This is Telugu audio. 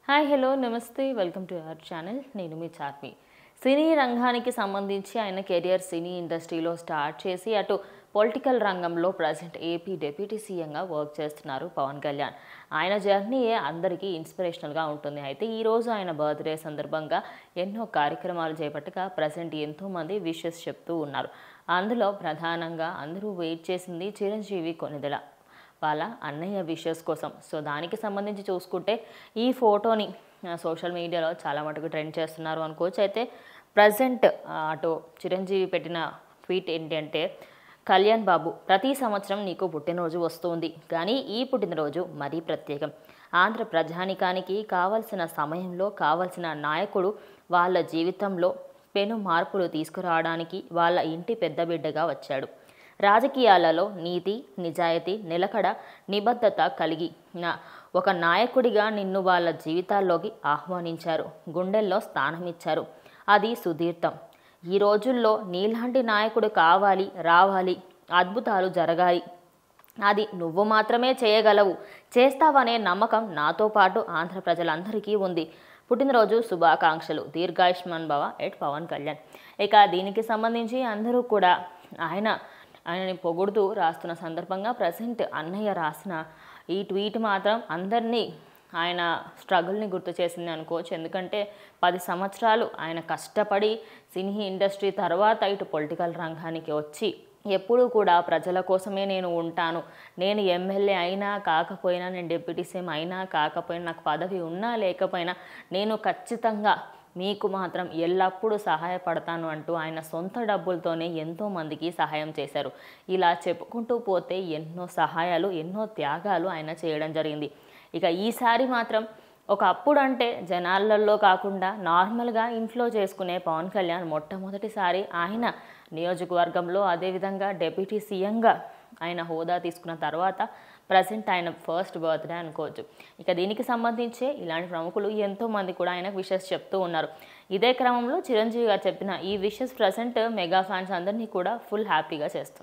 హాయ్ హలో నమస్తే వెల్కమ్ టు అవర్ ఛానల్. నేను మీ చార్మి. సినీ రంగానికి సంబంధించి ఆయన కెరియర్ సినీ ఇండస్ట్రీలో స్టార్ట్ చేసి అటు పొలిటికల్ రంగంలో ప్రజెంట్ ఏపీ డిప్యూటీ సీఎంగా వర్క్ చేస్తున్నారు పవన్ కళ్యాణ్. ఆయన జర్నీయే అందరికీ ఇన్స్పిరేషనల్గా ఉంటుంది. అయితే ఈరోజు ఆయన బర్త్డే సందర్భంగా ఎన్నో కార్యక్రమాలు చేపట్టగా ప్రజెంట్ ఎంతోమంది విషెస్ చెప్తూ ఉన్నారు. అందులో ప్రధానంగా అందరూ వెయిట్ చేసింది చిరంజీవి కొణిదెల వాళ్ళ అన్నయ్య విషెస్ కోసం. సో దానికి సంబంధించి చూసుకుంటే ఈ ఫోటోని సోషల్ మీడియాలో చాలా మటుకు ట్రెండ్ చేస్తున్నారు అనుకోవచ్చు. అయితే ప్రజెంట్ అటు చిరంజీవి పెట్టిన ట్వీట్ ఏంటంటే, కళ్యాణ్ బాబు, ప్రతి సంవత్సరం నీకు పుట్టినరోజు వస్తుంది, కానీ ఈ పుట్టినరోజు మరీ ప్రత్యేకం. ఆంధ్ర ప్రజానికానికి కావలసిన సమయంలో కావలసిన నాయకుడు వాళ్ళ జీవితంలో పెను మార్పులు తీసుకురావడానికి వాళ్ళ ఇంటి పెద్ద బిడ్డగా వచ్చాడు. రాజకీయాలలో నీతి, నిజాయితీ, నిలకడ, నిబద్ధత కలిగిన ఒక నాయకుడిగా నిన్ను వాళ్ళ జీవితాల్లోకి ఆహ్వానించారు, గుండెల్లో స్థానమిచ్చారు. అది సుదీర్ఘం. ఈ రోజుల్లో నీలాంటి నాయకుడు కావాలి, రావాలి, అద్భుతాలు జరగాలి. అది నువ్వు మాత్రమే చేయగలవు, చేస్తావనే నమ్మకం నాతో పాటు ఆంధ్ర ప్రజలందరికీ ఉంది. పుట్టినరోజు శుభాకాంక్షలు, దీర్ఘాయుష్మాన్ భవ ఎట్ పవన్ కళ్యాణ్. ఇక దీనికి సంబంధించి అందరూ కూడా ఆయనని పొగుడుతూ రాస్తున్న సందర్భంగా ప్రజెంట్ అన్నయ్య రాసిన ఈ ట్వీట్ మాత్రం అందరినీ ఆయన స్ట్రగుల్ని గుర్తు చేసింది అనుకోవచ్చు. ఎందుకంటే 10 సంవత్సరాలు ఆయన కష్టపడి సినీ ఇండస్ట్రీ తర్వాత ఇటు పొలిటికల్ రంగానికి వచ్చి ఎప్పుడూ కూడా ప్రజల కోసమే నేను ఉంటాను, నేను ఎమ్మెల్యే అయినా కాకపోయినా, నేను డిప్యూటీ సీఎం అయినా కాకపోయినా, నాకు పదవి ఉన్నా లేకపోయినా నేను ఖచ్చితంగా మీకు మాత్రం ఎల్లప్పుడూ సహాయపడతాను అంటూ ఆయన సొంత డబ్బులతోనే ఎంతోమందికి సహాయం చేశారు. ఇలా చెప్పుకుంటూ పోతే ఎన్నో సహాయాలు, ఎన్నో త్యాగాలు ఆయన చేయడం జరిగింది. ఇక ఈసారి మాత్రం ఒకప్పుడు అంటే జనాలలో కాకుండా నార్మల్గా ఇంట్లో చేసుకునే పవన్ కళ్యాణ్ మొట్టమొదటిసారి ఆయన నియోజకవర్గంలో, అదేవిధంగా డిప్యూటీ సీఎంగా ఆయన హోదా తీసుకున్న తర్వాత ప్రజెంట్ ఆయన ఫస్ట్ బర్త్డే అనుకోవచ్చు. ఇక దీనికి సంబంధించే ఇలాంటి ప్రముఖులు ఎంతోమంది కూడా ఆయనకు విషెస్ చెప్తూ ఉన్నారు. ఇదే క్రమంలో చిరంజీవి గారు చెప్పిన ఈ విషెస్ ప్రజెంట్ మెగా ఫ్యాన్స్ అందరినీ కూడా ఫుల్ హ్యాపీగా చేస్తున్నాయి.